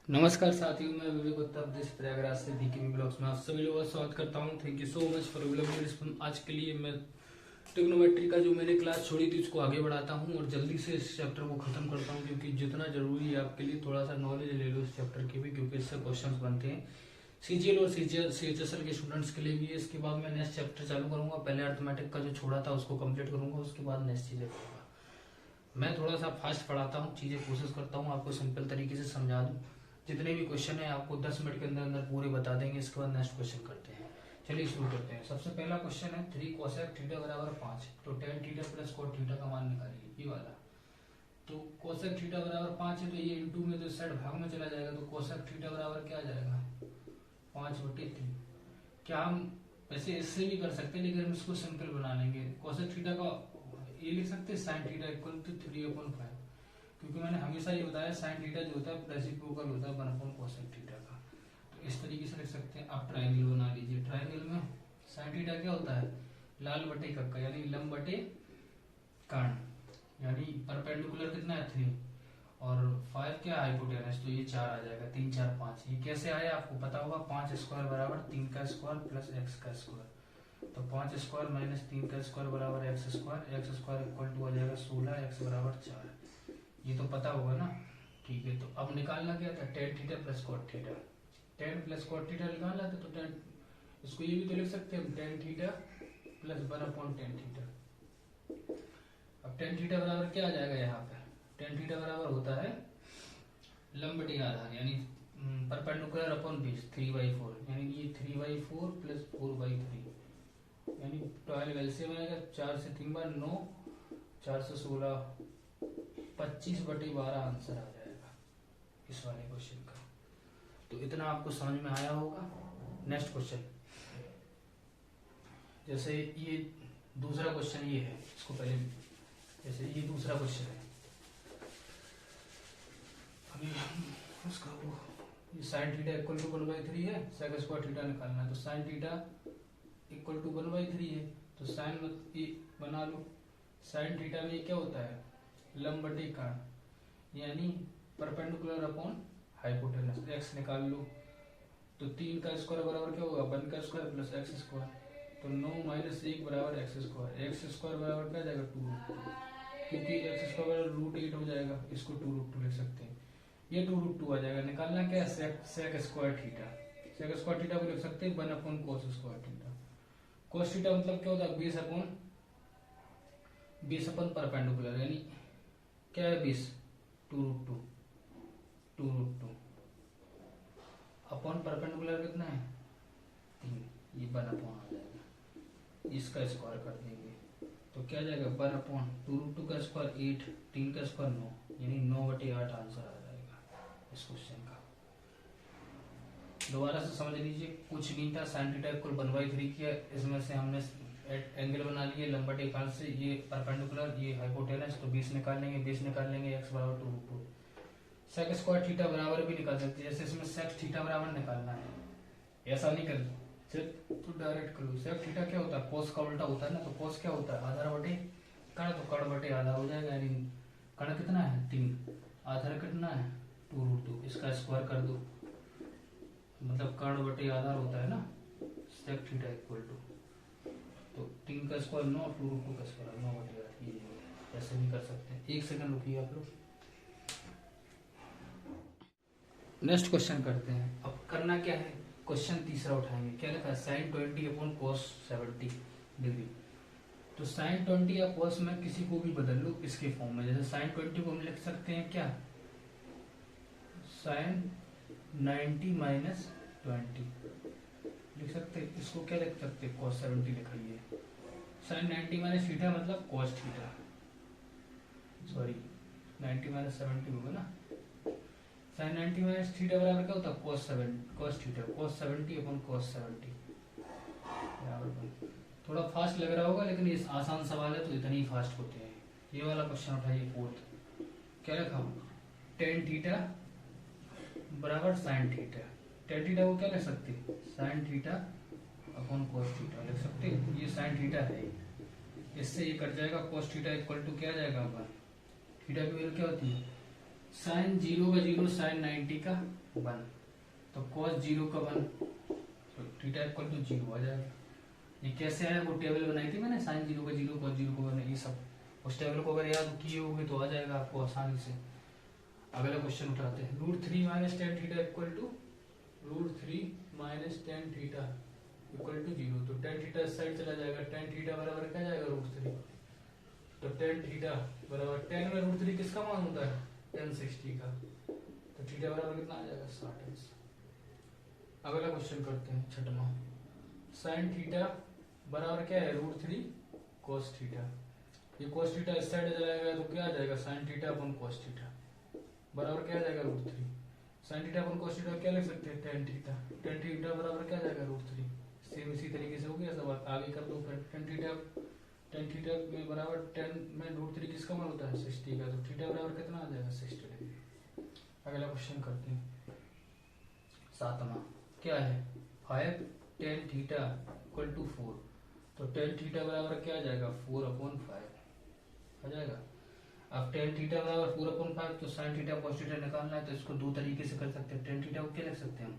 नमस्कार साथियों, मैं विवेक उत्तर प्रदेश प्रयागराज से बीकेबी ब्लॉग्स में आप सभी लोगों का स्वागत करता हूं। Thank you so much for available response. आज के लिए मैं ट्रिग्नोमेट्री का जो मैंने क्लास छोड़ी थी उसको आगे बढ़ाता हूं और जल्दी से इस चैप्टर को खत्म करता हूं, क्योंकि जितना जरूरी है आपके लिए थोड़ा सा नॉलेज ले लो इस चैप्टर की भी, क्योंकि इससे क्वेश्चन बनते हैं सीजीएल और सीएचएसएल के स्टूडेंट्स के लिए भी। इसके बाद मैं नेक्स्ट चैप्टर चालू करूंगा। पहले अर्थमेटिक का जो छोड़ा था उसको कंप्लीट करूंगा, उसके बाद नेक्स्ट चीजें करूंगा। मैं थोड़ा सा फास्ट पढ़ाता हूँ, चीजें कोशिश करता हूँ आपको सिंपल तरीके से समझा दूँ। जितने भी क्वेश्चन है आपको 10 मिनट के अंदर अंदर पूरे बता देंगे। इसके बाद नेक्स्ट क्वेश्चन करते हैं। चलिए शुरू करते हैं। सबसे पहला क्वेश्चन है 3 कोसेक थीटा बराबर 5, तो tan theta plus cot theta का मान निकालिए, ये वाला। तो कोसेक थीटा बराबर 5 है, तो ये इंटू में तो साइड भाग में चला जाएगा, तो कोसेक थीटा बराबर क्या आ जाएगा 5/3। क्या हम वैसे इससे भी कर सकते हैं, लेकिन हम इसको सिंपल बना लेंगे। कोसेक थीटा का ये लिख सकते हैं sin थीटा इक्वल टू 3/5, क्योंकि मैंने हमेशा ये बताया साइन थीटा जो होता है रेसिप्रोकल होता है 1/cos कोसेक थीटा का। तो इस तरीके से लिख सकते हैं। आप ट्रायंगल बना लीजिए। ट्रायंगल में साइन थीटा क्या होता है, लाल बटे कक्का यानी लंब बटे कर्ण, यानी परपेंडिकुलर कितना है 3 और 5 क्या हाइपोटेनस, तो ये 4 आ जाएगा। 3 4 5, ये कैसे आया आपको पता होगा। 5 स्क्वायर बराबर 3 का स्क्वायर प्लस x का स्क्वायर, तो 5 स्क्वायर माइनस 3 का स्क्वायर बराबर x स्क्वायर इक्वल टू आ जाएगा 16, x बराबर 4। ये तो पता होगा ना। ठीक है, तो अब निकालना क्या था, tan theta plus cot theta. tan plus cot theta निकालना था, तो tan इसको ये भी तो लिख सकते हैं हम, tan theta plus 1/tan theta. अब tan थीटा बराबर क्या आ जाएगा यहाँ पे, tan थीटा बराबर होता है लंब बटे आधार यानी परपेंडिकुलर अपॉन बेस 3/4, यानी ये 3/4 प्लस 4/3, यानी 12 एलसीएम आएगा। 4 से 3 बार 9, 4 से 16, 25/12 आंसर आ जाएगा इस वाले क्वेश्चन का। तो इतना आपको समझ में आया होगा। नेक्स्ट क्वेश्चन, जैसे ये दूसरा क्वेश्चन ये है, इसको पहले जैसे ये दूसरा क्वेश्चन है, अभी उसका वो ये साइन थीटा इक्वल टू 1/3 है, सेक स्क्वायर थीटा निकालना है, तो साइन थीटा इक्वल टू 1/3 है, तो साइन ये बना लो। साइन थीटा में क्या होता है, लंब बटे कर्ण यानी परपेंडिकुलर अपॉन हाइपोटेनस। x निकाल लो, तो 3 का स्क्वायर बराबर क्या होगा 1 का स्क्वायर प्लस x स्क्वायर, तो 9 माइनस 1 बराबर x स्क्वायर। x स्क्वायर बराबर क्या जाएगा 2√2, क्योंकि x स्क्वायर √8 हो जाएगा, इसको 2√2 लिख सकते हैं। ये 2√2 आ जाएगा। निकालना क्या है sec square theta. Sec square theta को लिख सकते हैं 1/cos square theta. cos theta मतलब क्या होता है बेस अपन परपेंडिकुलर, यानी क्या है बेस 2√2 अपॉन परपेंडिकुलर कितना है 3, ये 1/, आ जाएगा। इसका स्क्वायर कर देंगे तो क्या जाएगा 1/√2 का स्क्वायर 8, 3 का स्क्वायर 9, यानी 9/8 आंसर आ जाएगा इस क्वेश्चन का। दोबारा से समझ लीजिए, कुछ नहीं था, साइन थीटा इक्वल 1/3 किया, इसमें से हमने एंगल बना लिए लंब बटे कर्ण से, ये परपेंडिकुलर ये हाइपोटेनस, तो बेस निकाल लेंगे x बराबर 2√2। सेक स्क्वायर थीटा बराबर भी निकाल सकते हैं, जैसे इसमें सेक थीटा बराबर निकालना है, ऐसा नहीं कर तो डायरेक्ट करो। सेक थीटा क्या होता है, कोस का उल्टा होता है ना, तो कोस क्या होता है आधार बटे कर्ण, तो कर्ण बटे आधा हो जाएगा, यानी कर्ण कितना है 3, आधार कितना है 2√2, इसका स्क्वायर कर दो, मतलब कर्ण बटे आधार होता है ना सेक थीटा इक्वल टू, तो 3 का स्क्वायर 9, 2√2 का स्क्वायर 9/8, ये ऐसे भी कर सकते हैं। एक सेकंड रुकिए आप लोग, नेक्स्ट क्वेश्चन करते हैं। अब करना क्या है, क्वेश्चन तीसरा उठाएंगे। क्या लिखा है, साइन 20/cos 70 डिग्री। तो साइन 20 या cos में किसी को भी बदल लो इसके फॉर्म में। जैसे साइन 20 को हम लिख सकते हैं क्या, साइन 90 माइनस 20 लिख सकते हैं। इसको क्या लिख सकते हैं, cos 70 लिखिए। साइन 90 माइनस थीटा मतलब cos थीटा, सॉरी 90 माइनस 70 होगा ना। साइन 90 माइनस थीटा बराबर क्या होता है cos theta, cos 70 upon cos 70 बराबर। थोड़ा फास्ट लग रहा होगा, लेकिन ये आसान सवाल है तो इतने ही फास्ट होते हैं। ये वाला क्वेश्चन उठाइए फोर्थ। क्या लिखा, tan थीटा बराबर साइन थीटा। tan थीटा को क्या लिख सकते हैं, sine theta upon cos theta लिख सकते हैं। ये साइन थीटा है, इससे ये कट जाएगा, cos थीटा इक्वल टू क्या आ जाएगा, थीटा की वैल्यू क्या होती है साइन 0 का 0, साइन 90 का 1, तो कॉस 0 का 1, तो थीटा इक्वल टू 0 आ जाएगा। ये कैसे आया, वो टेबल बनाई थी मैंने, साइन 0 का 0, कॉस 0 का 1, ये सब उस टेबल को अगर याद किए होगे तो आ जाएगा आपको आसानी से। अगला क्वेश्चन उठाते हैं। √3 minus ten theta equal to √3 minus ten theta equal to 0, तो टेन थीटा इस साइड चला जाएगा, टेन थीटा बराबर क्या जाएगा √3, तो टेन थीटा बराबर, टेन में √3 किसका मान होता है, टेन 60 का, तो थीटा बराबर कितना आ जाएगा 60 अंश। अगला क्वेश्चन करते हैं छठवां। साइन थीटा बराबर क्या है √3 cos थीटा, ये cos थीटा इस साइड जाएगा तो क्या आ जाएगा साइन थीटा अपन cos थीटा बराबर क्या आ जाएगा √3, साइन थीटा अपन cos थीटा क्या लिख सकते हैं टेन थीटा, टेन थीटा बराबर क्या आ जाएगा √3। सेम इसी तरीके से हो गया सब, आगे कर दो फिर। टेन थीटा में बराबर, टेन में √3 किसका मान होता है 60 का, तो थीटा बराबर कितना आ जाएगा 60 डिग्री। अगला क्वेश्चन करते हैं सातवां। क्या है 5 टेन थीटा इक्वल टू 4, तो टेन थीटा बराबर क्या आ जाएगा 4/5 आ जाएगा। अब टेन थीटा बराबर 4/5, तो साइन थीटा cos थीटा निकालना है, तो इसको दो तरीके से कर सकते हैं। टेन थीटा को क्या लिख सकते हैं हम,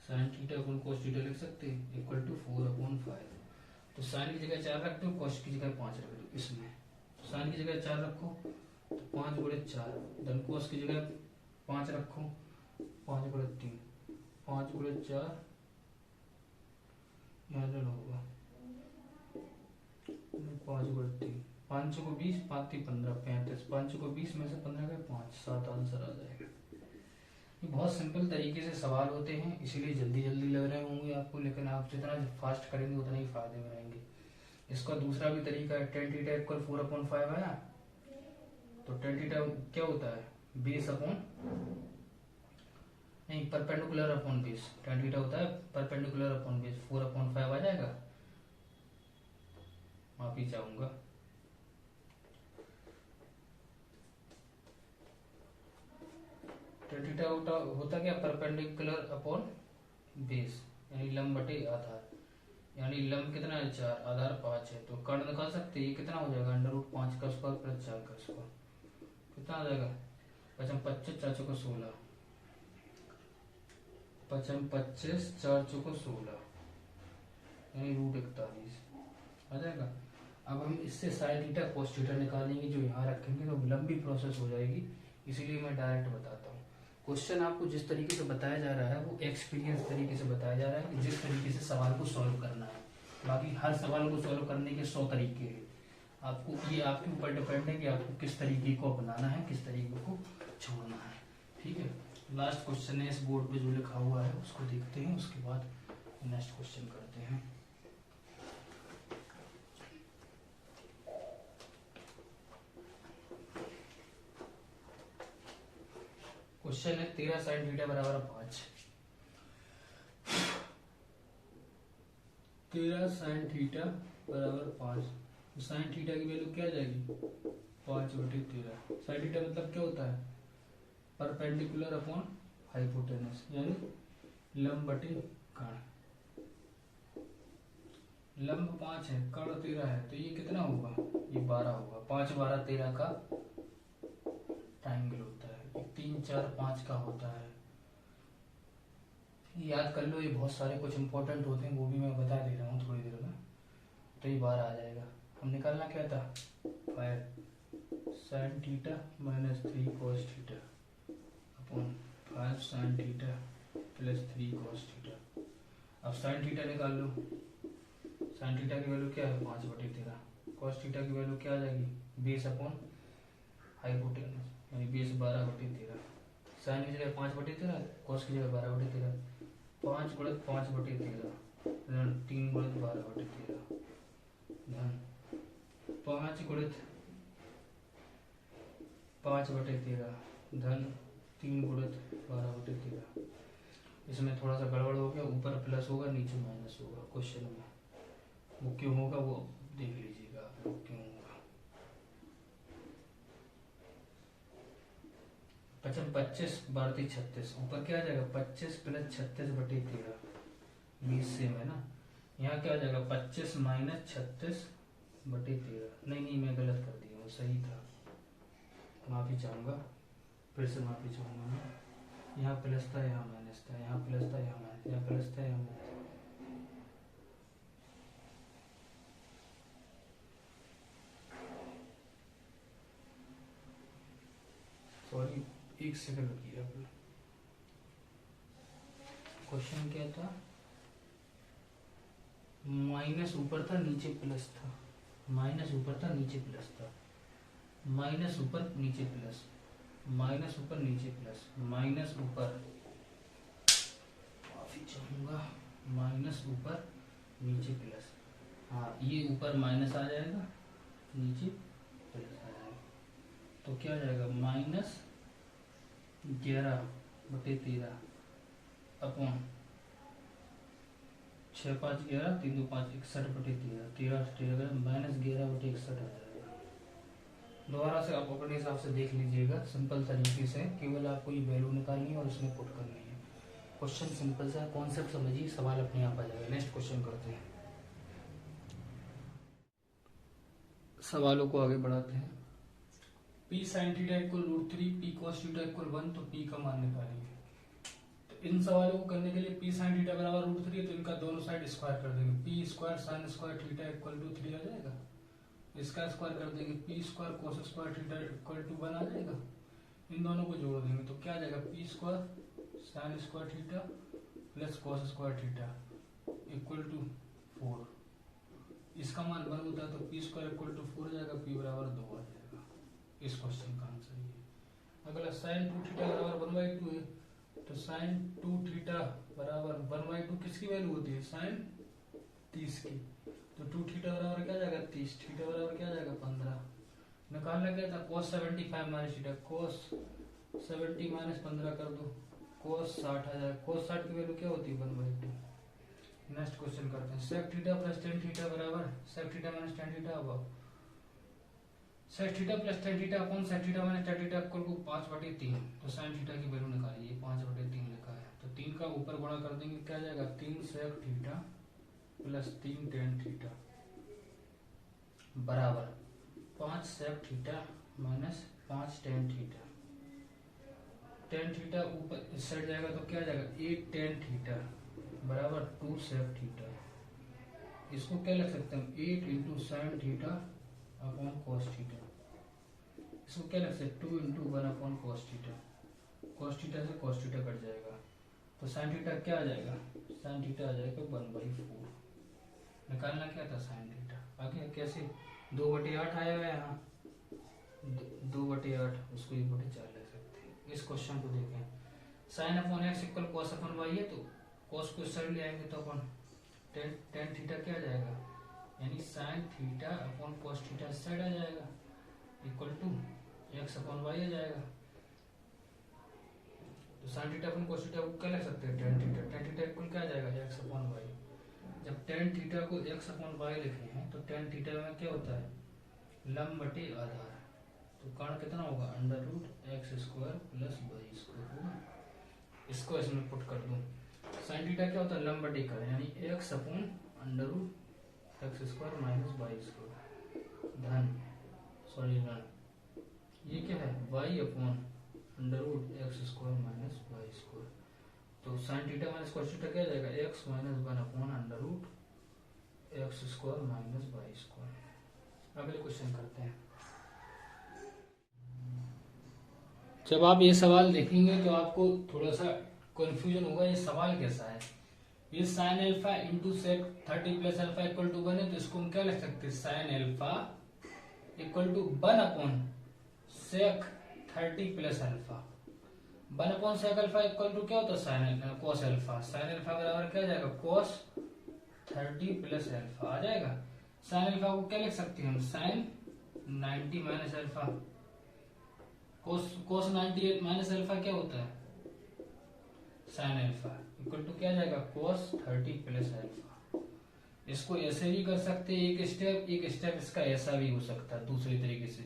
साइन थीटा अपन cos थीटा लिख सकते हैं इक्वल टू 4/5, तो साइन की जगह 4 रखते हो, cos की जगह 5 रख दो इसमें, तो साइन की जगह 4 रखो तो 5 गुणे 4, धन cos की जगह 5 रखो 5 गुणे 3, 5 गुणे 4 यहाँ होगा 5 गुणे 3, 5 को 20, 5 3 15 35, 5 को 20 में से 15 गए 5, 7 आंसर आ जाएगा। ये बहुत सिंपल तरीके से सवाल होते हैं, इसीलिए जल्दी जल्दी लग रहे होंगे आपको, लेकिन आप जितना फास्ट करेंगे उतना ही फायदे में रहेंगे। इसका दूसरा भी तरीका है, टेन थीटा इक्वल 4/5 आया, तो टेन थीटा क्या होता है बेस अपॉन, नहीं perpendicular upon base, tan theta होता है परपेंडिकुलर अपॉन बेस, 4/5 आ जाएगा। माफी चाहूंगा, टेन थीटा होता क्या परपेंडिकुलर अपॉन बेस, यानी लंब बटे आधार, यानी लंब कितना है 4, आधार 5 है, तो कर्ण निकाल सकते हैं, ये कितना हो जाएगा √5 का स्क्वायर प्लस 4 का स्क्वायर, कितना आ जाएगा 5 25 4 चौको 16, 5 25 4 चौको 16 यानी √41 आ जाएगा। अब हम इससे साइन थीटा cos थीटा निकालेंगे, जो यहाँ रखेंगे तो लंबी प्रोसेस हो जाएगी, इसीलिए मैं डायरेक्ट बताता हूँ। क्वेश्चन आपको जिस तरीके से बताया जा रहा है वो एक्सपीरियंस तरीके से बताया जा रहा है कि जिस तरीके से सवाल को सॉल्व करना है, बाकी हर सवाल को सॉल्व करने के 100 तरीके हैं, आपको ये आपके ऊपर डिपेंड है कि आपको किस तरीके को अपनाना है, किस तरीके को छोड़ना है। ठीक है, लास्ट क्वेश्चन है इस बोर्ड पे जो लिखा हुआ है उसको देखते हैं, उसके बाद नेक्स्ट क्वेश्चन करते हैं। क्वेश्चन है 13 साइन थीटा बराबर 5, 13 साइन थीटा बराबर 5, साइन थीटा की वैल्यू क्या आ जाएगी 5/13। साइन थीटा मतलब क्या होता है परपेंडिकुलर अपॉन हाइपोटेनस, यानी लंब बटे कर्ण, लंब 5 है कर्ण 13 है, तो ये कितना होगा ये 12 होगा, 5 12 13 का ट्रायंगल होता है, 3 4 5 का होता है, याद कर लो, ये बहुत सारे कुछ इंपॉर्टेंट होते हैं, वो भी मैं बता दे रहा हूँ थोड़ी देर में, तो ये 12 आ जाएगा। हम निकालना क्या था 5 sine theta minus 3 cos theta upon 5 sine theta plus 3 cos theta. अब साइन थीटा निकाल लो, साइन थीटा की वैल्यू क्या है 5/13, cos थीटा की वैल्यू क्या आ जाएगी बेस अपॉन हाइपोटेनस, यानी बेस 12/13, साइन की जगह 5/13, cos की जगह 12/13, 5 गुणित 5/13 3 गुणित 12/13 धन 5 गुणित 5/13 धन 3 गुणित 12/13। इसमें थोड़ा सा गड़बड़ हो गया, ऊपर प्लस होगा नीचे माइनस होगा क्वेश्चन में, वो क्यों होगा वो देख लीजिएगा आप लोग क्यों होगा। 25 12 36, ऊपर क्या आ जाएगा 25 प्लस 36/13, 20 सेम है ना, यहाँ क्या आ जाएगा 25 माइनस 36/13, नहीं मैं गलत कर दिया, वो सही था, माफी चाहूंगा, फिर से माफी चाहूंगा मैं, यहाँ प्लस था यहाँ माइनस था, यहाँ प्लस था यहाँ माइनस, यहाँ प्लस था यहाँ माइनस। सॉरी, एक सेकंड रुकिए। क्वेश्चन क्या था? माइनस ऊपर था नीचे प्लस था, माइनस ऊपर था नीचे प्लस था, माइनस ऊपर नीचे प्लस, माइनस ऊपर नीचे प्लस, माइनस ऊपर, माफी चाहूंगा, माइनस ऊपर नीचे प्लस। हाँ, ये ऊपर माइनस आ जाएगा, नीचे प्लस आ जाएगा, तो क्या आ जाएगा? -11/13 अपॉन 6 5 11 3 2 5 61/13, 13 -11/61 आ जाएगा। दोबारा से आप अपने हिसाब से देख लीजिएगा, सिंपल तरीके से, केवल आपको ये वैल्यू निकालनी है और इसमें पुट करनी है। क्वेश्चन सिंपल सा, कॉन्सेप्ट समझिए, सवाल अपने आप आ जाएगा। नेक्स्ट क्वेश्चन करते हैं, सवालों को आगे बढ़ाते हैं। P sin theta equal √3, P cos theta equal 1, तो P का मान निकालिए। तो इन सवालों को करने के लिए P sin थीटा बराबर √3 है, तो इनका दोनों साइड स्क्वायर कर देंगे। P square sin square theta equal to 3 आ जाएगा, इसका स्क्वायर कर देंगे। P square cos square theta equal to 1 आ जाएगा, इन दोनों को जोड़ देंगे तो क्या आ जाएगा? P square sin square theta plus cos square theta equal to 4। इसका मान 1 होता है तो P स्क्वायर इक्वल टू 4 आ जाएगा, P बराबर 2 आ जाएगा। इस क्वेश्चन का आंसर ये। अगला sin 2 थीटा बराबर 1/2 है, तो sin 2 थीटा बराबर 1/2 किसकी वैल्यू होती है? sin 30 की। तो 2 थीटा बराबर क्या जाएगा? 30, थीटा बराबर क्या जाएगा? 15। निकालना क्या था? cos 75 minus theta, cos 70 minus 15 कर दो, cos 60 आ जाएगा। cos 60 की वैल्यू क्या होती है? 1/2। नेक्स्ट क्वेश्चन करते हैं, sec theta plus tan theta बराबर sec theta minus tan theta होगा, sec theta plus tan theta upon sec theta minus tan theta equal to 5/3। तो sin थीटा की वैल्यू निकालिए, 5/3 लिखा है, तो 3 का ऊपर गुणा कर देंगे, क्या आ जाएगा? 3 sec theta plus 3 tan theta बराबर 5 sec theta minus 5 tan theta. tan theta ऊपर इस साइड जाएगा तो क्या आ जाएगा? 8 tan थीटा बराबर 2 sec थीटा। इसको क्या लिख सकते हैं? 8 into sine theta upon cos theta. इसको क्या लिख सकते हैं? 2 into 1 upon cos theta. cos theta से cos थीटा कट जाएगा, तो sin थीटा क्या आ जाएगा? sin थीटा आ जाएगा 1/4। निकालना क्या था? sin theta. आगे कैसे? 2/8 आया हुआ है यहाँ, 2/8, उसको 1/4 ले सकते हैं। इस क्वेश्चन को देखें, sin upon x equal cos upon y है, तो cos को इस साइड ले आएंगे तो अपन tan थीटा क्या आ जाएगा? यानी sin theta upon cos theta इस साइड आ जाएगा, equal to x upon y आ जाएगा। तो sin theta upon cos theta को क्या लिख सकते हैं? tan theta. tan theta equal क्या आ जाएगा? x upon y। जब tan थीटा को x अपॉन y लिखे हैं, तो tan थीटा में क्या होता है? लंब बटे आधार, तो कर्ण कितना होगा? √x² प्लस y² होगा। इसको इसमें पुट कर दूं, sin थीटा क्या होता है? लंब बटे कर्ण, यानी x upon √x² minus y², धन ऋण, ये क्या है? y upon √x² minus y²। तो sin theta minus cos theta क्या जाएगा? x minus 1 upon √x² minus y²। अगले क्वेश्चन करते हैं। जब आप ये सवाल देखेंगे तो आपको थोड़ा सा कंफ्यूजन होगा, ये सवाल कैसा है। ये sin alpha into sec 30 plus alpha equal to 1 है, तो इसको हम क्या लिख सकते हैं? sin alpha equal to 1 upon sec 30 plus alpha. 1 upon sec alpha equal to क्या होता है? sin cos alpha. sin alpha बराबर क्या जाएगा? cos 30 प्लस अल्फा आ जाएगा। sin अल्फा को क्या लिख सकते हैं हम? sin 90 minus alpha. cos 90 minus alpha क्या होता है? sin अल्फा इक्वल टू क्या जाएगा? cos 30 plus alpha. इसको ऐसे भी कर सकते हैं, एक स्टेप इसका ऐसा भी हो सकता है दूसरे तरीके से।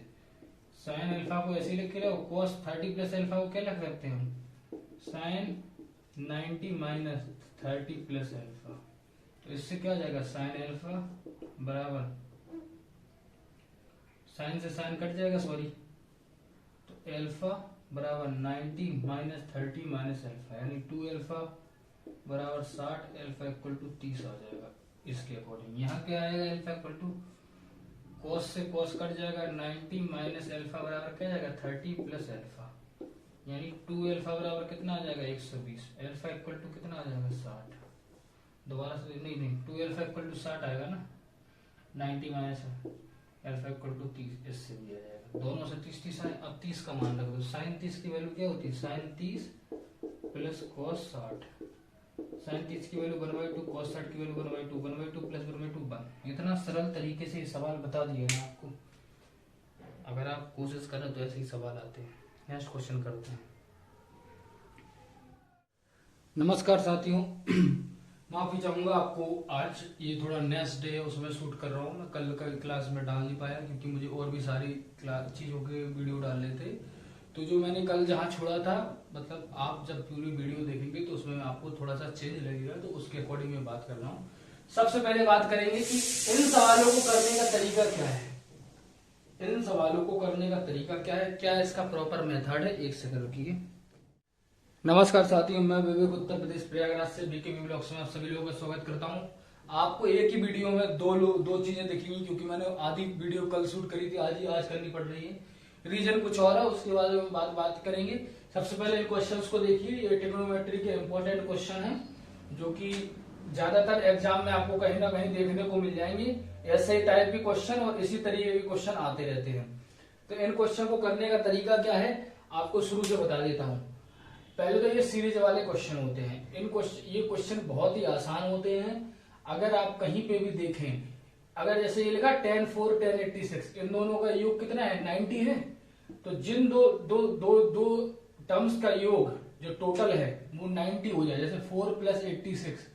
sin अल्फा को ऐसे लिख के लो, cos 30 प्लस अल्फा को क्या लिख सकते हैं हम? sin 90 minus 30 plus alpha. तो इससे क्या हो जाएगा? sin अल्फा बराबर, sin से sin कट जाएगा, सॉरी, तो अल्फा बराबर 90 माइनस 30 माइनस अल्फा, यानी 2 अल्फा बराबर 60, अल्फा इक्वल टू 30 आ जाएगा। इसके अकॉर्डिंग यहाँ क्या आएगा, अल्फा इक्वल टू कोस से कोस कट जाएगा, 90 माइनस अल्फा बराबर क्या जाएगा 30 प्लस अल्फा, यानी 2 अल्फा बराबर कितना आ जाएगा 120, अल्फा इक्वल टू कितना आ जाएगा 60। दोबारा से नहीं 2 अल्फा इक्वल टू 60 आएगा ना, 90 माइनस अल्फा इक्वल टू 30, इससे भी आ जाएगा। दोनों से 30 30 अब 30 का मान रख दो, साइन 30 की वैल्यू क्या होती है, साइन 30 प्लस कॉस 60, साइन 30 की वैल्यू 1/2, कॉस 60 की वैल्यू 1/2, 1/2 प्लस 1/2 1। इतना सरल तरीके से ये सवाल बता दिए ना आपको, अगर आप कोशिश करें तो ऐसे ही सवाल आते हैं। नेक्स्ट क्वेश्चन करते हैं। नमस्कार साथियों, माफी चाहूंगा आपको, आज ये थोड़ा नेक्स्ट डे है उसमें शूट कर रहा हूँ। मैं कल का क्लास में डाल नहीं पाया क्योंकि मुझे और भी सारी चीजों के वीडियो डालने थे। तो जो मैंने कल जहाँ छोड़ा था, मतलब आप जब पूरी वीडियो देखेंगे तो उसमें आपको थोड़ा सा चेंज लगेगा, तो उसके अकॉर्डिंग मैं बात कर रहा हूँ। सबसे पहले बात करेंगे कि इन सवालों को करने का तरीका क्या है, इन सवालों को करने का तरीका क्या है, क्या इसका प्रॉपर मेथड है। एक सेकंड रुकिए। नमस्कार साथियों, मैं विवेक उत्तर प्रदेश प्रयागराज से बीकेबी ब्लॉग्स में आप सभी लोगों का स्वागत करता हूं। आपको एक ही वीडियो में दो चीजें दिखेंगी क्योंकि मैंने आधी वीडियो कल शूट करी थी, आज करनी पड़ रही है। रीजन कुछ और है, उसके बाद हम बात करेंगे। सबसे पहले इन क्वेश्चंस को देखिए, ये ट्रिग्नोमेट्री के इंपॉर्टेंट क्वेश्चन है जो कि ज्यादातर एग्जाम में आपको कहीं ना कहीं देखने को मिल जाएंगे। ऐसे टाइप के क्वेश्चन और इसी तरीके के क्वेश्चन आते रहते हैं। तो इन क्वेश्चन को करने का तरीका क्या है आपको शुरू से बता देता हूँ। पहले तो ये सीरीज वाले क्वेश्चन होते हैं। ये क्वेश्चन बहुत ही आसान होते हैं। अगर आप कहीं पे भी देखें, अगर जैसे ये लिखा 10 4 10 86, इन दोनों का योग कितना है 90 है। तो जिन दो टर्म्स का योग जो टोटल है वो 90 हो जाए, जैसे 4 प्लस 86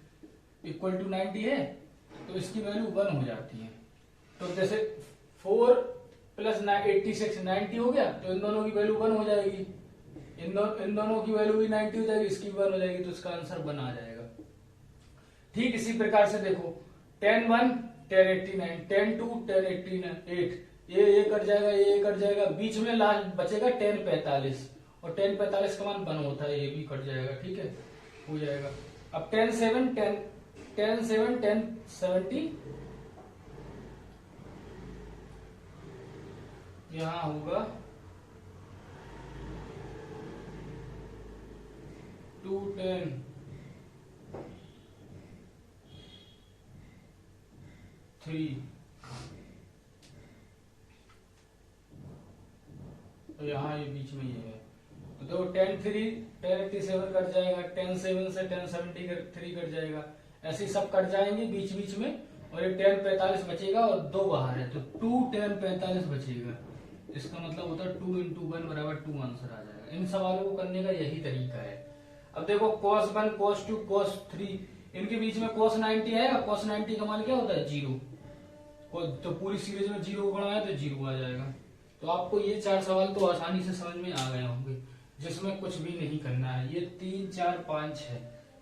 इक्वल टू 90 है तो इसकी वैल्यू 1 हो जाती है। तो जैसे 4 प्लस 86 90 हो गया, तो इन दोनों की वैल्यू 1 हो जाएगी, इन दोनों की वैल्यू भी 90 हो जाएगी, इसकी 1 हो जाएगी, तो इसका आंसर 1 आ जाएगा। ठीक इसी प्रकार से देखो 10 1 10 89, 10 2 10 88, ये कट जाएगा, ये कट जाएगा, बीच में लास्ट बचेगा 10 45, और 10 45 का मान 1 होता है, ये भी कट जाएगा। ठीक है, हो जाएगा। अब 10 7 10 7 10 70, यहां होगा 2 10 3, तो यहाँ ये बीच में ये है। तो देखो 10 3 10 87 कट जाएगा, 10 7 से 10 73 कट जाएगा, ऐसे सब कट जाएंगे बीच बीच में, और ये 10 45 बचेगा और 2 बाहर है, तो 2 10 45 बचेगा। इसका मतलब होता है 2 × 1 बराबर 2 आंसर आ जाएगा। इन सवालों को करने का यही तरीका है। अब देखो cos 1 cos 2 cos 3, इनके बीच में cos 90 आएगा, cos 90 का मान क्या होता है 0, तो पूरी सीरीज में 0 बढ़ाया तो 0 आ जाएगा। तो आपको ये 4 सवाल तो आसानी से समझ में आ गए होंगे, जिसमें कुछ भी नहीं करना है। ये 3 4 5 6,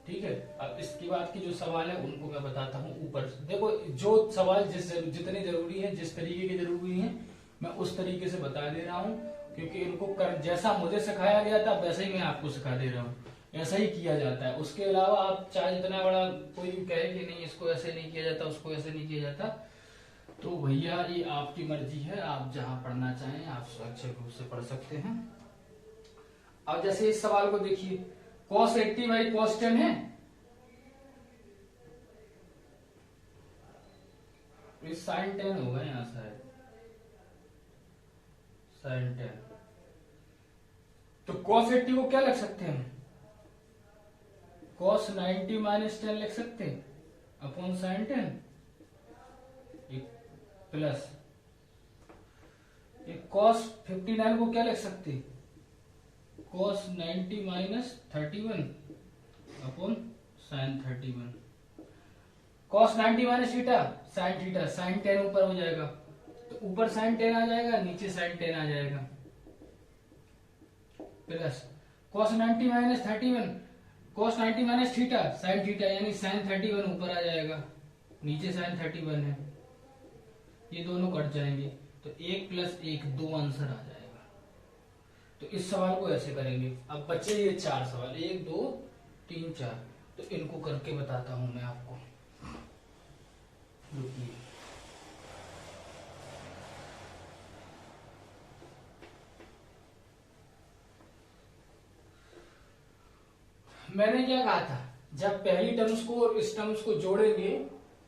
ठीक है। अब इसके बाद की जो सवाल है उनको मैं बताता हूँ ऊपर से। देखो जो सवाल जितने जरूरी है, जिस तरीके के जरूरी है, मैं उस तरीके से बता दे रहा हूँ, क्योंकि इनको जैसा मुझे सिखाया गया था वैसे ही मैं आपको सिखा दे रहा हूँ, ऐसा ही किया जाता है। उसके अलावा आप चाहे जितना बड़ा कोई कहे कि नहीं इसको ऐसे नहीं किया जाता, उसको ऐसे नहीं किया जाता, तो भैया ये आपकी मर्जी है, आप जहां पढ़ना चाहें आप अच्छे रूप से पढ़ सकते हैं। अब जैसे इस सवाल को देखिए, cos 80 बाई cos 10 है, sin 10 होगा यहाँ शायद, sin 10। तो cos 80 को क्या लिख सकते हैं, cos 90 माइनस 10 लिख सकते हैं अपॉन sin 10, प्लस cos 59 को क्या लिख सकते हैं, cos 90 minus 31 upon sin 31, cos 90 minus theta sin theta, sin 10 ऊपर हो जाएगा, तो ऊपर sin 10 आ जाएगा, नीचे sin 10 आ जाएगा, plus cos 90 minus 31, cos 90 minus theta sin theta, यानी sin 31 ऊपर आ जाएगा, नीचे sin 31 है, ये दोनों कट जाएंगे, तो 1 + 1 2 आंसर आ जाएगा। तो इस सवाल को ऐसे करेंगे। अब बचे ये 4 सवाल, 1 2 3 4, तो इनको करके बताता हूं मैं आपको। रुकिए, मैंने क्या कहा था, जब पहली टर्म्स को और इस टर्म्स को जोड़ेंगे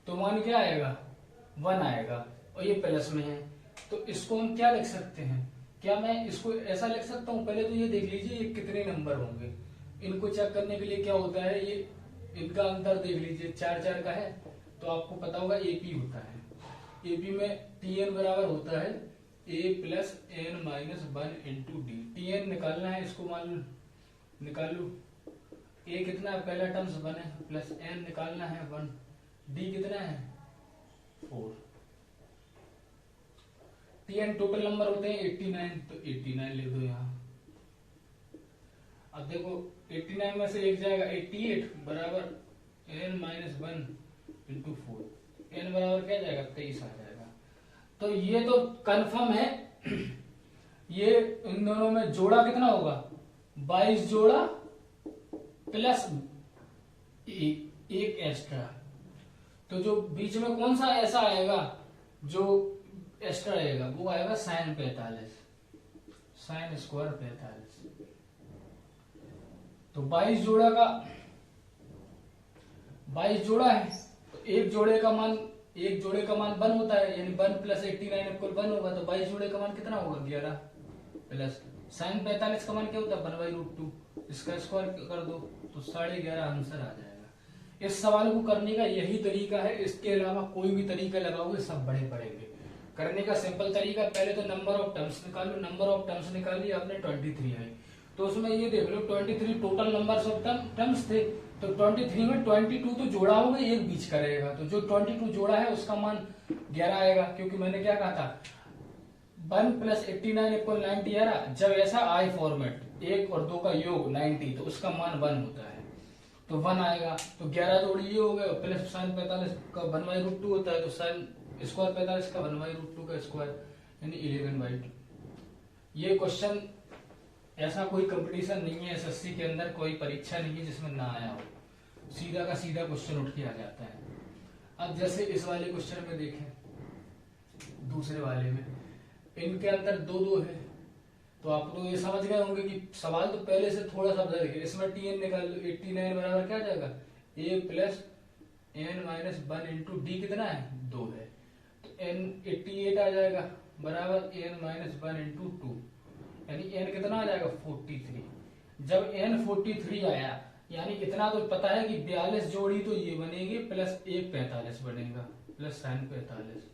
तो मान क्या आएगा, 1 आएगा, और ये प्लस में है, तो इसको हम क्या लिख सकते हैं, क्या मैं इसको ऐसा लिख सकता हूं, पहले तो ये देख लीजिए ये कितने नंबर होंगे। इनको चेक करने के लिए क्या होता है, ये इनका अंतर देख लीजिए, 4 4 का है, तो आपको पता होगा एपी होता है। एपी में टीएन बराबर होता है A plus N minus 1 into D. TN निकालना है, इसको मान निकालू, ए कितना है, पहला टर्म्स 1 है, प्लस एन निकालना है 1, डी कितना है 4। टीएन टोटल नंबर होते हैं 89, तो 89 लिख दो यहाँ। अब देखो 89 में से एक जाएगा 88 बराबर एन माइनस 1 इंटू 4, एन बराबर क्या जाएगा 23 आ जाएगा। तो ये तो कंफर्म है, ये इन दोनों में जोड़ा कितना होगा, 22 जोड़ा प्लस एक एक्स्ट्रा, तो जो बीच में कौन सा ऐसा आएगा जो एक्स्ट्रा आएगा, वो आएगा साइन 45, साइन स्क्वायर 45। तो 22 जोड़ा का 22 जोड़ा है, तो एक जोड़े का मान 1 होता है, यानी 1 प्लस 89 इक्वल 1 होगा, तो 22 जोड़े का मान कितना होगा 11 प्लस साइन 45 का मान क्या होता है 1/√2, इसका स्क्वायर कर दो तो 11.5 आंसर आ जाएगा। इस सवाल को करने का यही तरीका है, इसके अलावा कोई भी तरीका लगाओगे सब बड़े पड़ेंगे। करने का सिंपल तरीका, पहले तो नंबर ऑफ टर्म्स निकालो, नंबर ऑफ टर्म्स निकाली आपने 23 है, तो उसमें ये देख लो 23 टोटल नंबर्स ऑफ टर्म्स थे, तो 23 में 22 तो जोड़ा होगा, एक बीच का रहेगा, तो जो 22 जोड़ा है उसका मान 11 आएगा, क्योंकि मैंने क्या कहा था 1 प्लस 89 इक्वल 90 आ रहा। जब ऐसा आई फॉर्मेट 1 और 2 का योग 90, तो उसका मान 1 होता है, तो 1 आएगा। तो 11 जोड़ी ये हो गए, प्लस साइन 45 का 1/√2 होता है, तो साइन स्क्वायर 45 का 1/√2 का स्क्वायर यानी 11/2। ये क्वेश्चन ऐसा कोई कंपटीशन नहीं है एसएससी के अंदर, कोई परीक्षा नहीं है जिसमें ना आया हो, सीधा का सीधा क्वेश्चन उठ के आ जाता है। अब जैसे इस वाले क्वेश्चन में देखें, दूसरे वाले में इनके अंदर 2 है, तो आप तो ये समझ गए होंगे कि सवाल तो पहले से थोड़ा सा बदल गया। इसमें टीएन निकाल लो, 89 बराबर क्या जाएगा A plus N minus 1 into D कितना है 2 है, तो एन 88 आ जाएगा बराबर एन माइनस 1 इंटू 2, यानी एन कितना आ जाएगा 43। जब एन 43 आया, यानी इतना तो पता है कि 42 जोड़ी तो ये बनेगी प्लस 1 45 बनेगा, प्लस साइन 45।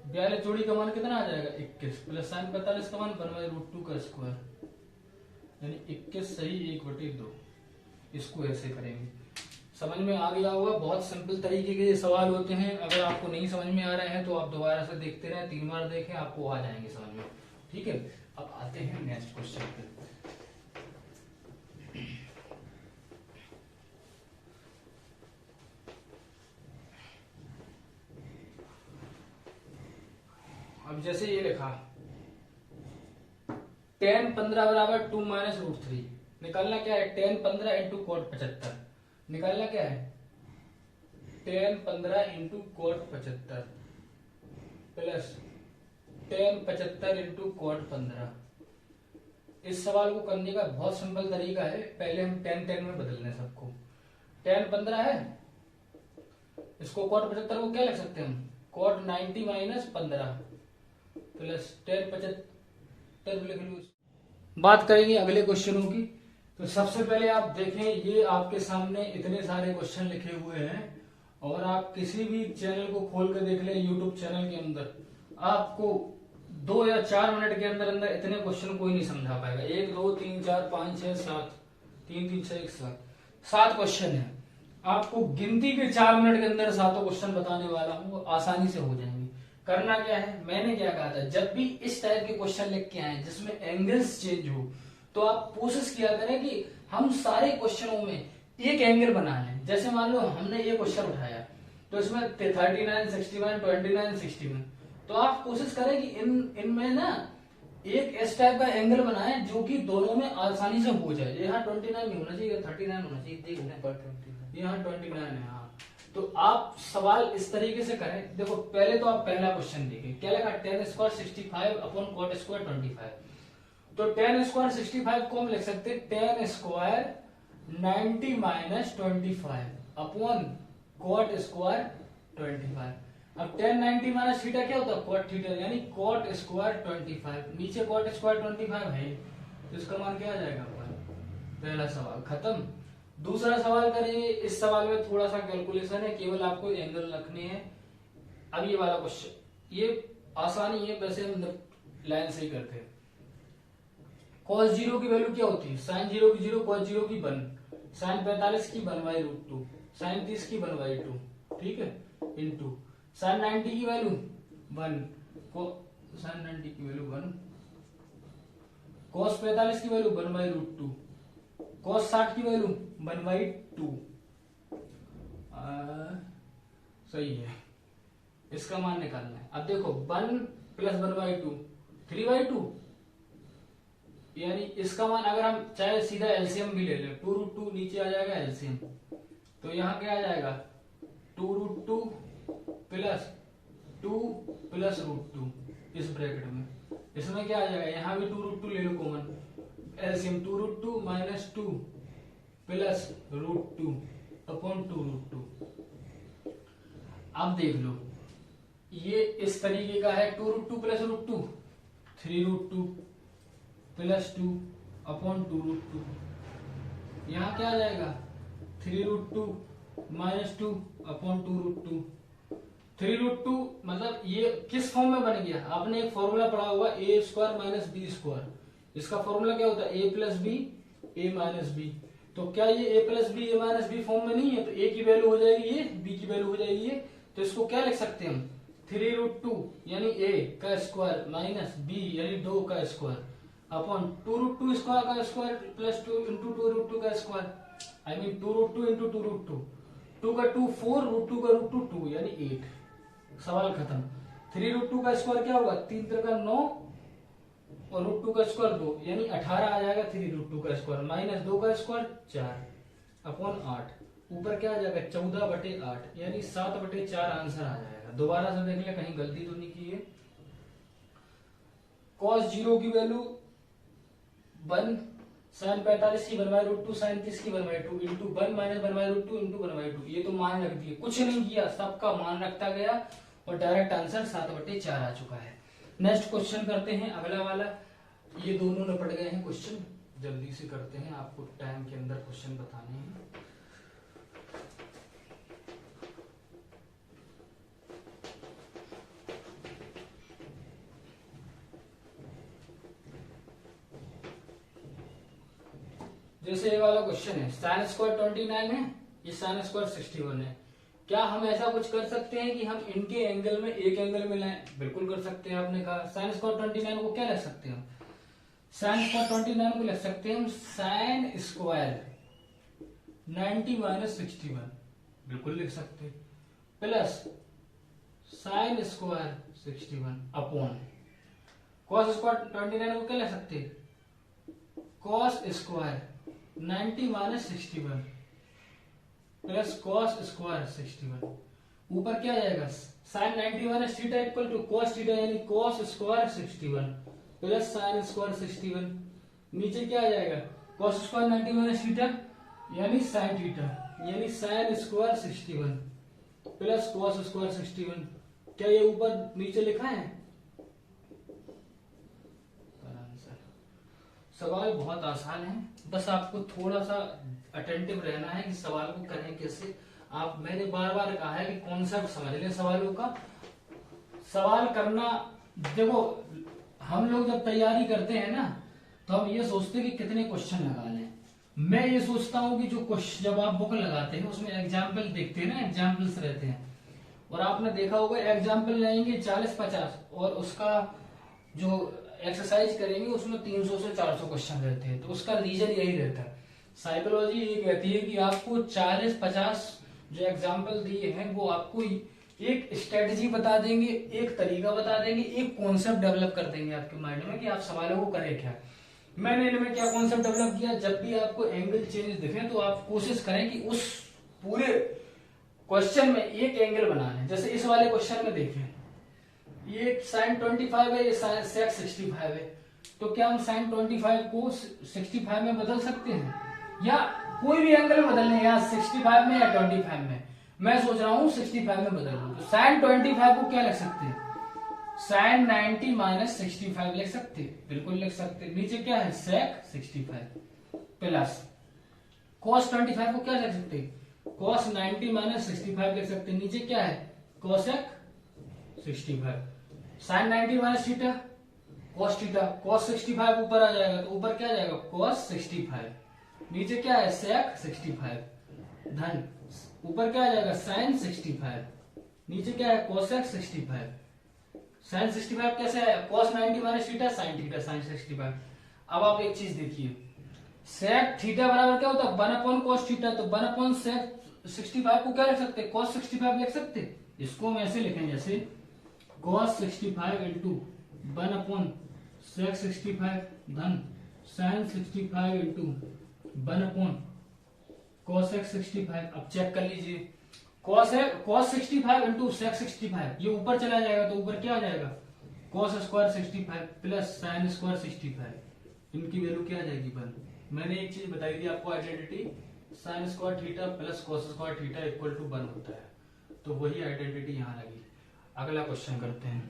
42 जोड़ी का मान कितना आ जाएगा 21, प्लस साइन 45 का मान 1/√2 का स्क्वायर, यानी 21 सही 1/2। इसको ऐसे करेंगे, समझ में आ गया होगा। बहुत सिंपल तरीके के ये सवाल होते हैं। अगर आपको नहीं समझ में आ रहे हैं तो आप दोबारा से देखते रहें, 3 बार देखें, आपको आ जाएंगे समझ में। ठीक है, अब आते हैं नेक्स्ट क्वेश्चन पे। अब जैसे ये लिखा tan 15 बराबर 2 माइनस √3, निकालना क्या है tan 15 इंटू cot 75, निकालना क्या है tan 15 into cot 75 plus tan 75 into cot 15। इस सवाल को करने का बहुत सिंपल तरीका है, पहले हम tan में बदलने सबको। tan 15 है, इसको cot 75 को क्या लिख सकते हैं हम cot 90 माइनस 15 प्लस tan 75 लिख लो। बात करेंगे अगले क्वेश्चनों की। तो सबसे पहले आप देखें, ये आपके सामने इतने सारे क्वेश्चन लिखे हुए हैं, और आप किसी भी चैनल को खोल कर देख लें, यूट्यूब चैनल के अंदर आपको 2 या 4 मिनट के अंदर अंदर इतने क्वेश्चन कोई नहीं समझा पाएगा। 1 2 3 4 5 6 7 3 3 6 1 7 क्वेश्चन है। आपको गिनती के 4 मिनट के अंदर 7 क्वेश्चन बताने वाला हूँ, वो आसानी से हो जाएंगे। करना क्या है, मैंने क्या कहा था, जब भी इस टाइप के क्वेश्चन लिख के आए जिसमें एंगल्स चेंज हो, तो आप कोशिश किया करें कि हम सारे क्वेश्चनों में एक एंगल बना लें। जैसे मान लो हमने ये क्वेश्चन उठाया, तो इसमें 39 61 29 61, तो आप कोशिश करें कि इनमें ना एक इस टाइप का एंगल बनाए जो कि दोनों में आसानी से हो जाए। यहाँ 29 नहीं होना चाहिए, 39 होना चाहिए, देख लें यहाँ 29 है। हाँ, तो आप सवाल इस तरीके से करें। देखो पहले तो आप पहला क्वेश्चन देखिए, क्या लगा, tan square 65 upon cot square 25। तो tan स्क्वायर 65 को हम लिख सकते हैं tan square 90 minus 25 upon cot square 25। अब tan 90 माइनस थीटा क्या होता है, cot थीटा, यानी cot स्क्वायर 25। नीचे cot स्क्वायर 25 है, तो इसका मान क्या आ जाएगा, पहला सवाल खत्म। दूसरा सवाल करेंगे। इस सवाल में थोड़ा सा कैलकुलेशन है, केवल आपको एंगल रखने हैं। अब ये वाला क्वेश्चन, ये आसानी है, वैसे हम लाइन से ही करते हैं। cos 0 की वैल्यू क्या होती है, sin 0 की 0, cos 0 की 1, sin 45 की 1/√2, sin 30 की 1/2, ठीक है, इनटू sin 90 की वैल्यू 1, sin 90 की वैल्यू 1, cos 45 की वैल्यू 1/√2, cos 60 की वैल्यू 1/2। सही है, इसका मान निकालना है। अब देखो 1 प्लस 1/2 3/2, यानी इसका मान अगर हम चाहे सीधा एलसीएम भी ले लें, 2√2 नीचे आ जाएगा एलसीएम, तो यहाँ क्या आ जाएगा 2√2 प्लस 2 प्लस √2 इस ब्रैकेट में। इसमें क्या आ जाएगा, यहाँ भी 2√2 ले लो common, LCM 2√2 minus 2 plus √2 upon 2√2। अब देख लो, ये इस तरीके का है, 2√2 प्लस √2 3√2 प्लस 2 अपॉन 2√2। यहाँ क्या आ जाएगा 3√2 माइनस 2 अपॉन 2√2। 3√2 मतलब ये किस फॉर्म में बन गया, आपने एक फॉर्मूला पढ़ा होगा ए स्क्वायर माइनस बी स्क्वायर। इसका फॉर्मूला क्या होता है, A plus B A minus B. तो क्या ये ए प्लस बी ए माइनस बी फॉर्म में नहीं है, तो ए की वैल्यू हो जाएगी ये, बी की वैल्यू हो जाएगी ये। तो इसको क्या लिख सकते हैं हम, 3√2 यानी ए का स्क्वायर माइनस बी यानी 2 का स्क्वायर अपॉन 2√2 स्क्वायर का स्क्वायर प्लस 2 इंटू 2√2 का स्क्वायर, आई मीन 2√2 इंटू 2√2, 2 का 2 4, √2 का √2 2 यानी 8। सवाल खत्म। 3√2 का स्क्वायर क्या होगा, 3 3 9 और √2 का स्क्वायर 2 यानी 18 आ जाएगा। 3√2 का स्क्वायर माइनस 2 का स्क्वायर 4 अपॉन 8, ऊपर क्या आ जाएगा 14/8 यानी 7/4 आंसर आ जाएगा। दोबारा से देख ले कहीं गलती तो नहीं की है। cos 0 की वैल्यू 1, sin 45 की 1/√2, sin 30 की 1/2 इंटू 1 माइनस 1/√2 इंटू 1/2। ये तो मान रख दिए, कुछ नहीं किया, सबका मान रखता गया और डायरेक्ट आंसर 7/4 आ चुका है। नेक्स्ट क्वेश्चन करते हैं, अगला वाला। ये दोनों निपट गए हैं क्वेश्चन, जल्दी से करते हैं, आपको टाइम के अंदर क्वेश्चन बताने हैं। जैसे ये वाला क्वेश्चन है, sin स्क्वायर 29 है, ये sin स्क्वायर 61 है। क्या हम ऐसा कुछ कर सकते हैं कि हम इनके एंगल में एक एंगल में लाएं? बिल्कुल कर सकते हैं। आपने कहा sin स्क्वायर 29 को क्या लिख सकते हैं, sin स्क्वायर 29 को लिख सकते हैं हम sin स्क्वायर 90 माइनस 61, बिल्कुल लिख सकते हैं, plus sin square 61 upon cos square 29 को क्या लिख सकते हैं, cos square 90 minus 61 plus cos square 61। ऊपर क्या आ जाएगा, sin 90 minus theta equal to cos theta यानी cos square 61 plus sin square 61। नीचे क्या आ जाएगा, cos स्क्वायर 90 माइनस थीटा यानी sin थीटा यानी sin square 61 plus cos square 61। क्या ये ऊपर नीचे लिखा है? सवाल बहुत आसान है, बस आपको थोड़ा सा अटेंटिव रहना है कि सवाल को करें कैसे। आप, मैंने बार बार कहा है कि कॉन्सेप्ट समझ लें सवालों का। सवाल करना, देखो हम लोग जब तैयारी करते हैं ना, तो हम ये सोचते हैं कि कितने क्वेश्चन लगा लें। मैं ये सोचता हूँ कि जो क्वेश्चन जब आप बुक लगाते हैं उसमें एग्जाम्पल देखते हैं ना, एग्जाम्पल्स रहते हैं, और आपने देखा होगा एग्जाम्पल लेंगे 40-50 और उसका जो एक्सरसाइज करेंगे उसमें 300 से 400 क्वेश्चन रहते हैं। तो उसका रीजन यही रहता है, साइकोलॉजी ये कहती है कि आपको 40-50 जो एग्जाम्पल दिए हैं वो आपको एक स्ट्रेटजी बता देंगे, एक तरीका बता देंगे, एक कॉन्सेप्ट डेवलप कर देंगे आपके माइंड में कि आप सवालों को करें क्या। मैंने इनमें क्या कॉन्सेप्ट डेवलप किया, जब भी आपको एंगल चेंज दिखे तो आप कोशिश करें कि उस पूरे क्वेश्चन में एक एंगल बनाना है। जैसे इस वाले क्वेश्चन में देखें, ये sin 25 है, ये sec 65 है, तो क्या हम sin 25 को 65 में बदल सकते हैं, या कोई भी एंगल में बदलने, या 65 में या 25 में। मैं सोच रहा हूं 65 में बदल लूं, तो sin 25 को क्या लिख सकते हैं, sin 90 माइनस 65 लिख सकते हैं, बिल्कुल लिख सकते हैं। नीचे क्या है, sec 65 प्लस cos 25 को क्या लिख सकते हैं, cos 90 माइनस 65 लिख सकते हैं। नीचे क्या है, cosec 65, sin 90 minus theta cos theta, cos 65 ऊपर आ जाएगा, तो ऊपर क्या आ जाएगा, cos 65, नीचे क्या है, sec 65 धन, ऊपर क्या आ जाएगा, sin 65, नीचे क्या है, cosec 65, sin 65 कैसे आया, cos 90 माइनस थीटा sin 65। अब आप एक चीज देखिए, sec थीटा बराबर क्या होता है, 1/cos थीटा, तो 1/sec 65 को क्या लिख सकते हैं, cos 65 लिख सकते हैं। इसको हम ऐसे लिखें, जैसे cos 65 इंटू 1/sec 65 धन sin 65 इंटू 1/cosec 65। अब चेक कर लीजिए, cos 65 इंटू sec 65, ये ऊपर चला जाएगा तो ऊपर क्या आ जाएगा, cos square 65 plus sin square 65, इनकी वैल्यू क्या आ जाएगी, 1। मैंने एक चीज बताई थी आपको, identity, sin square theta plus cos square theta equal to 1 होता है, तो वही आइडेंटिटी यहां लगी। अगला क्वेश्चन करते हैं।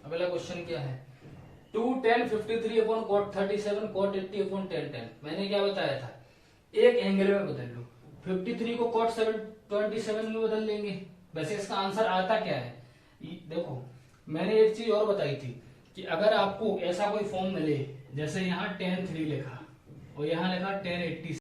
अगला क्वेश्चन क्या है, 2 tan 53 upon cot 37 cot 80 upon tan 10। मैंने क्या बताया था, एक एंगल में बदल लो, 53 को cot 27 में बदल लेंगे। वैसे इसका आंसर आता क्या है, देखो मैंने एक चीज और बताई थी कि अगर आपको ऐसा कोई फॉर्म मिले, जैसे यहाँ tan 3 लिखा और यहाँ लिखा tan 80